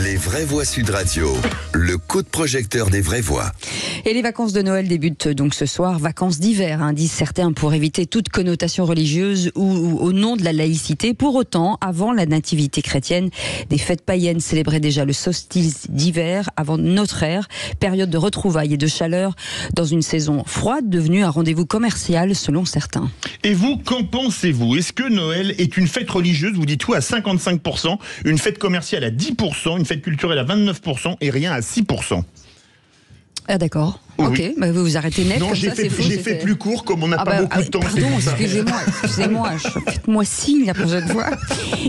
Les vraies voix Sud Radio, le coup de projecteur des vraies voix. Et les vacances de Noël débutent donc ce soir, vacances d'hiver, disent certains, pour éviter toute connotation religieuse ou au nom de la laïcité. Pour autant, avant la nativité chrétienne, des fêtes païennes célébraient déjà le solstice d'hiver avant notre ère, période de retrouvailles et de chaleur dans une saison froide devenue un rendez-vous commercial selon certains. Et vous, qu'en pensez-vous? Est-ce que Noël est une fête religieuse? Vous dites tout à 55%, une fête commerciale à 10%, une fête culturelle à 29% et rien à 6%. Ah d'accord. Oui. Ok, bah vous vous arrêtez net. Non, comme j'ai ça, c'est faux, fait plus court, comme on n'a pas beaucoup de temps. Pardon, excusez-moi, faites-moi signe la prochaine fois.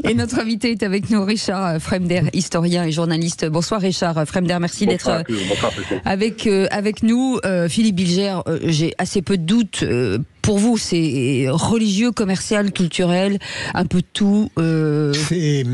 Et notre invité est avec nous, Richard Fremder, historien et journaliste. Bonsoir Richard Fremder, merci d'être avec nous. Philippe Bilger, j'ai assez peu de doutes. Pour vous, c'est religieux, commercial, culturel, un peu de tout.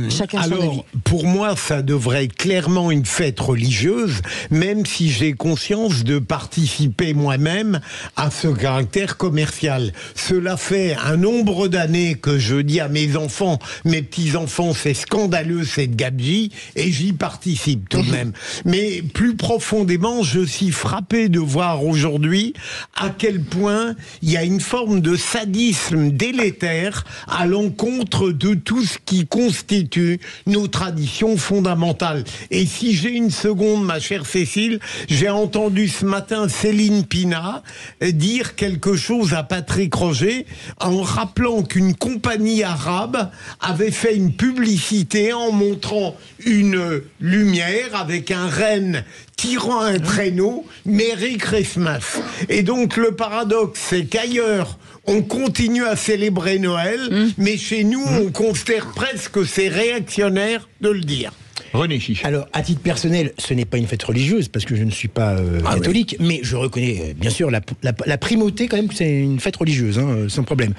Chacun son avis. Pour moi, ça devrait être clairement une fête religieuse, même si j'ai conscience de participer moi-même à ce caractère commercial. Cela fait un nombre d'années que je dis à mes enfants, mes petits-enfants, c'est scandaleux cette gabegie, et j'y participe tout de même. Mais plus profondément, je suis frappé de voir aujourd'hui à quel point il y a une forme de sadisme délétère à l'encontre de tout ce qui constitue nos traditions fondamentales. Et si j'ai une seconde, ma chère Cécile, j'ai entendu ce matin Céline Pina dire quelque chose à Patrick Roger en rappelant qu'une compagnie arabe avait fait une publicité en montrant une lumière avec un renne tirant un traîneau, Merry Christmas. Et donc le paradoxe, c'est qu'ailleurs, on continue à célébrer Noël, mais chez nous, on considère presque que c'est réactionnaire de le dire. René Chiche. Alors, à titre personnel, ce n'est pas une fête religieuse, parce que je ne suis pas catholique, mais je reconnais bien sûr la primauté quand même que c'est une fête religieuse, sans problème.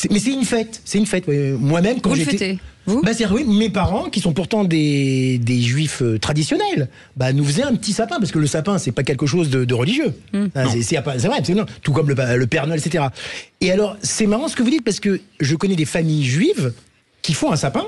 Mais c'est une fête, Moi-même, quand vous le j'étais... fêtez, vous ? Oui, mes parents, qui sont pourtant des juifs traditionnels, nous faisaient un petit sapin, parce que le sapin, c'est pas quelque chose de religieux. C'est vrai, tout comme le Père Noël, etc. Et alors, c'est marrant ce que vous dites, parce que je connais des familles juives qui font un sapin,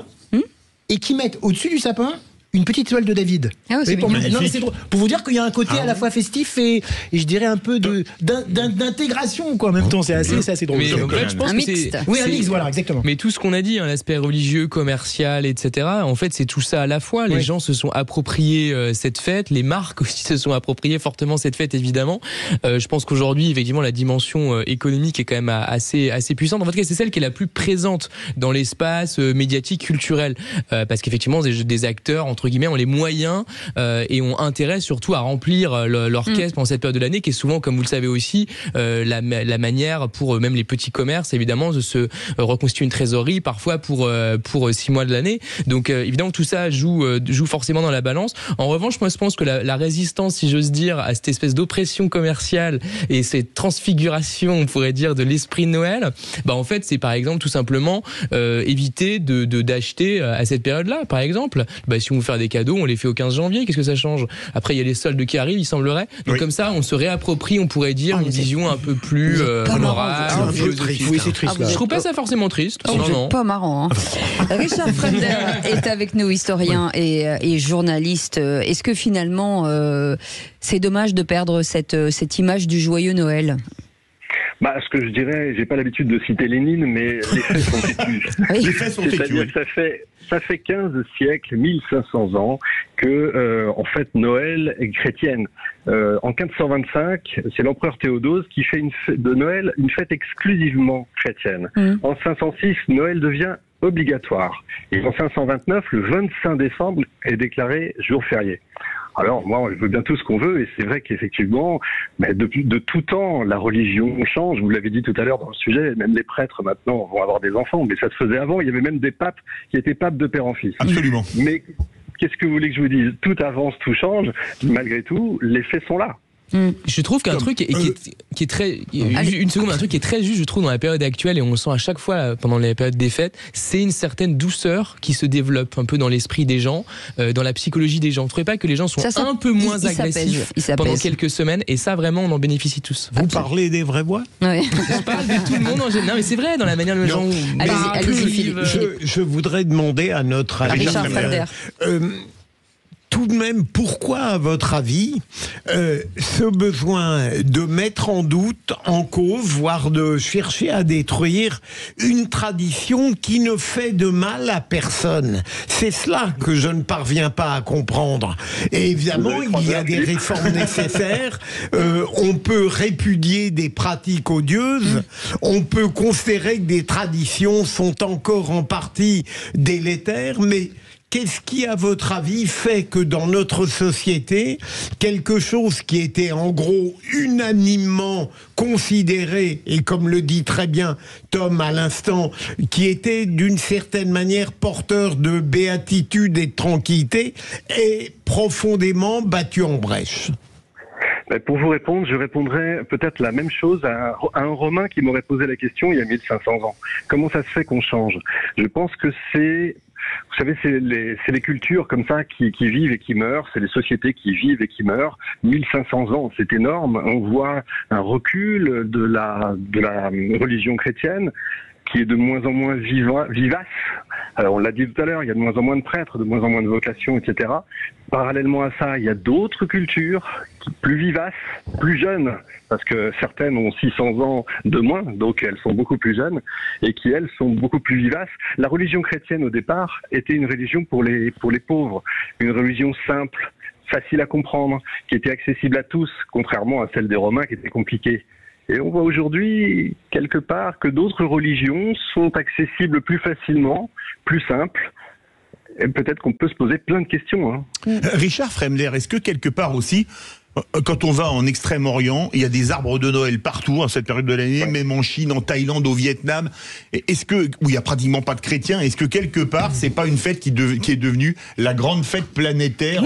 et qui mettent au-dessus du sapin une petite toile de David. Ah ouais, c'est drôle. Pour vous dire qu'il y a un côté à la fois festif et je dirais un peu d'intégration quoi, en même temps. C'est assez drôle. Mais en fait, je pense un que mixte. Oui, un mix, voilà, exactement. Mais tout ce qu'on a dit, l'aspect religieux, commercial, etc., en fait, c'est tout ça à la fois. Les gens se sont appropriés cette fête, les marques aussi se sont appropriées fortement cette fête, évidemment. Je pense qu'aujourd'hui, effectivement, la dimension économique est quand même assez puissante. En tout cas, c'est celle qui est la plus présente dans l'espace médiatique, culturel. Parce qu'effectivement, des acteurs, entre guillemets, ont les moyens et ont intérêt surtout à remplir leur caisse pendant cette période de l'année, qui est souvent, comme vous le savez aussi, la manière pour même les petits commerces, évidemment, de se reconstituer une trésorerie, parfois pour 6 mois de l'année. Donc évidemment, tout ça joue forcément dans la balance. En revanche, moi, je pense que la résistance, si j'ose dire, à cette espèce d'oppression commerciale et cette transfiguration, on pourrait dire, de l'esprit de Noël, en fait, c'est par exemple tout simplement éviter d'acheter à cette période-là. Par exemple, si on veut faire des cadeaux, on les fait au 15 janvier, qu'est-ce que ça change? Après, il y a les soldes qui arrivent, il semblerait. Donc comme ça, on se réapproprie, on pourrait dire, une vision un peu plus morale, philosophique. Oui, c'est triste. Je trouve pas ça forcément triste. C'est pas marrant. Richard Fremder est avec nous, historien et journaliste. Est-ce que finalement, c'est dommage de perdre cette image du joyeux Noël? Ce que je dirais, j'ai pas l'habitude de citer Lénine, mais les faits sont têtus. Les faits sont têtus. C'est-à-dire que ça fait 15 siècles, 1500 ans que, en fait, Noël est chrétienne. En 1525, c'est l'empereur Théodose qui fait de Noël une fête exclusivement chrétienne. En 506, Noël devient obligatoire. Et en 529, le 25 décembre est déclaré jour férié. Alors, moi, je veux bien tout ce qu'on veut, et c'est vrai qu'effectivement, de tout temps, la religion change. Vous l'avez dit tout à l'heure dans le sujet, même les prêtres maintenant vont avoir des enfants, mais ça se faisait avant. Il y avait même des papes qui étaient papes de père en fils. Absolument. Mais qu'est-ce que vous voulez que je vous dise? Tout avance, tout change. Malgré tout, les faits sont là. Je trouve qu'un truc qui est très une seconde, un truc qui est très juste, je trouve, dans la période actuelle, et on le sent à chaque fois pendant les périodes des fêtes, c'est une certaine douceur qui se développe un peu dans l'esprit des gens, dans la psychologie des gens. Vous ne trouvez pas que les gens sont un peu moins agressifs pendant quelques semaines, et ça vraiment on en bénéficie tous? Vous parlez des vraies voix? Oui. Je parle de tout le monde en général. Non, mais c'est vrai, dans la manière dont les gens Allez-y, Philippe. Je voudrais demander à notre Richard Fremder. tout de même, pourquoi, à votre avis, ce besoin de mettre en doute, en cause, voire de chercher à détruire une tradition qui ne fait de mal à personne? C'est cela que je ne parviens pas à comprendre. Et évidemment, il y a des réformes nécessaires. On peut répudier des pratiques odieuses. On peut considérer que des traditions sont encore en partie délétères, mais qu'est-ce qui, à votre avis, fait que dans notre société, quelque chose qui était en gros unanimement considéré, et comme le dit très bien Tom à l'instant, qui était d'une certaine manière porteur de béatitude et de tranquillité, est profondément battu en brèche? Pour vous répondre, je répondrais peut-être la même chose à un Romain qui m'aurait posé la question il y a 1500 ans. Comment ça se fait qu'on change? Je pense que c'est... Vous savez, c'est les cultures comme ça qui vivent et qui meurent, c'est les sociétés qui vivent et qui meurent. 1500 ans, c'est énorme. On voit un recul de la religion chrétienne qui est de moins en moins vivace. Alors on l'a dit tout à l'heure, il y a de moins en moins de prêtres, de moins en moins de vocations, etc. Parallèlement à ça, il y a d'autres cultures plus vivaces, plus jeunes, parce que certaines ont 600 ans de moins, donc elles sont beaucoup plus jeunes, et qui, elles, sont beaucoup plus vivaces. La religion chrétienne, au départ, était une religion pour les pauvres, une religion simple, facile à comprendre, qui était accessible à tous, contrairement à celle des Romains qui était compliquée. Et on voit aujourd'hui, quelque part, que d'autres religions sont accessibles plus facilement, plus simples. Et peut-être qu'on peut se poser plein de questions. Hein. Richard Fremder, est-ce que quelque part aussi, quand on va en Extrême-Orient, il y a des arbres de Noël partout à cette période de l'année, même en Chine, en Thaïlande, au Vietnam, est-ce que, où il n'y a pratiquement pas de chrétiens, est-ce que quelque part, c'est pas une fête qui est devenue la grande fête planétaire,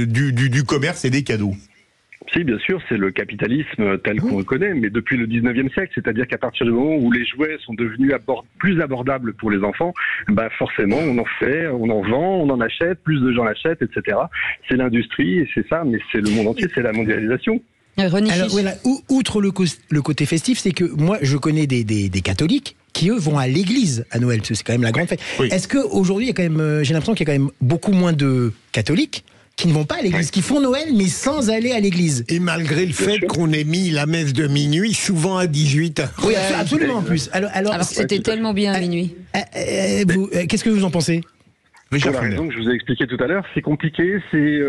du commerce et des cadeaux? Si, bien sûr, c'est le capitalisme tel qu'on le connaît, mais depuis le 19e siècle, c'est-à-dire qu'à partir du moment où les jouets sont devenus plus abordables pour les enfants, bah forcément, on en fait, on en vend, on en achète, plus de gens l'achètent, etc. C'est l'industrie, et c'est ça, mais c'est le monde entier, c'est la mondialisation. Alors, voilà, outre le côté festif, c'est que moi, je connais des catholiques qui, eux, vont à l'église à Noël, parce que c'est quand même la grande fête. Oui. Est-ce qu'aujourd'hui, il y a quand même, j'ai l'impression qu'il y a quand même beaucoup moins de catholiques qui ne vont pas à l'église, qui font Noël, mais sans aller à l'église. Et malgré le fait qu'on ait mis la messe de minuit, souvent à 18h. Oui, absolument, en plus. Alors c'était tellement bien à minuit. Qu'est-ce que vous en pensez? Pour la raison que je vous ai expliqué tout à l'heure, c'est compliqué, c'est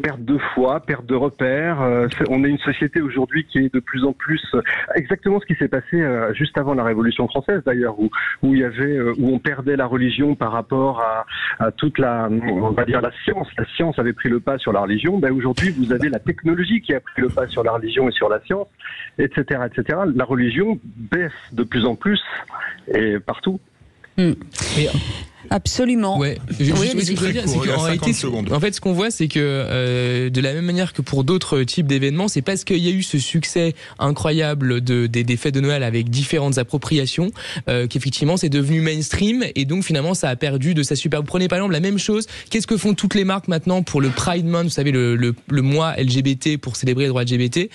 perte de foi, perte de repères. On est une société aujourd'hui qui est de plus en plus exactement ce qui s'est passé juste avant la Révolution française d'ailleurs, où on perdait la religion par rapport à toute on va dire la science. La science avait pris le pas sur la religion. Ben aujourd'hui, vous avez la technologie qui a pris le pas sur la religion et sur la science, etc., etc. La religion baisse de plus en plus et partout. Absolument. Ouais. En fait, ce qu'on voit, c'est que de la même manière que pour d'autres types d'événements, c'est parce qu'il y a eu ce succès incroyable des fêtes de Noël avec différentes appropriations qu'effectivement c'est devenu mainstream et donc finalement ça a perdu de sa superbe. Prenez par exemple la même chose. Qu'est-ce que font toutes les marques maintenant pour le Pride Month, vous savez le mois LGBT pour célébrer les droits LGBT.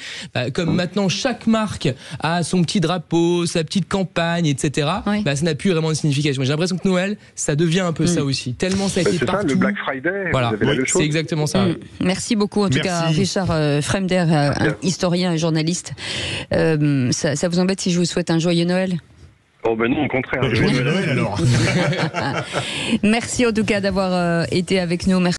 Comme maintenant chaque marque a son petit drapeau, sa petite campagne, etc. Oui. Ça n'a plus vraiment de signification. J'ai l'impression que Noël, ça devient un peu ça aussi. Tellement ça a été partout. C'est ça, le Black Friday. Voilà, c'est exactement ça. Merci beaucoup en tout cas Richard Fremder, historien et journaliste. Ça vous embête si je vous souhaite un joyeux Noël? Oh ben non, au contraire. Joyeux Noël alors. Merci en tout cas d'avoir été avec nous. Merci.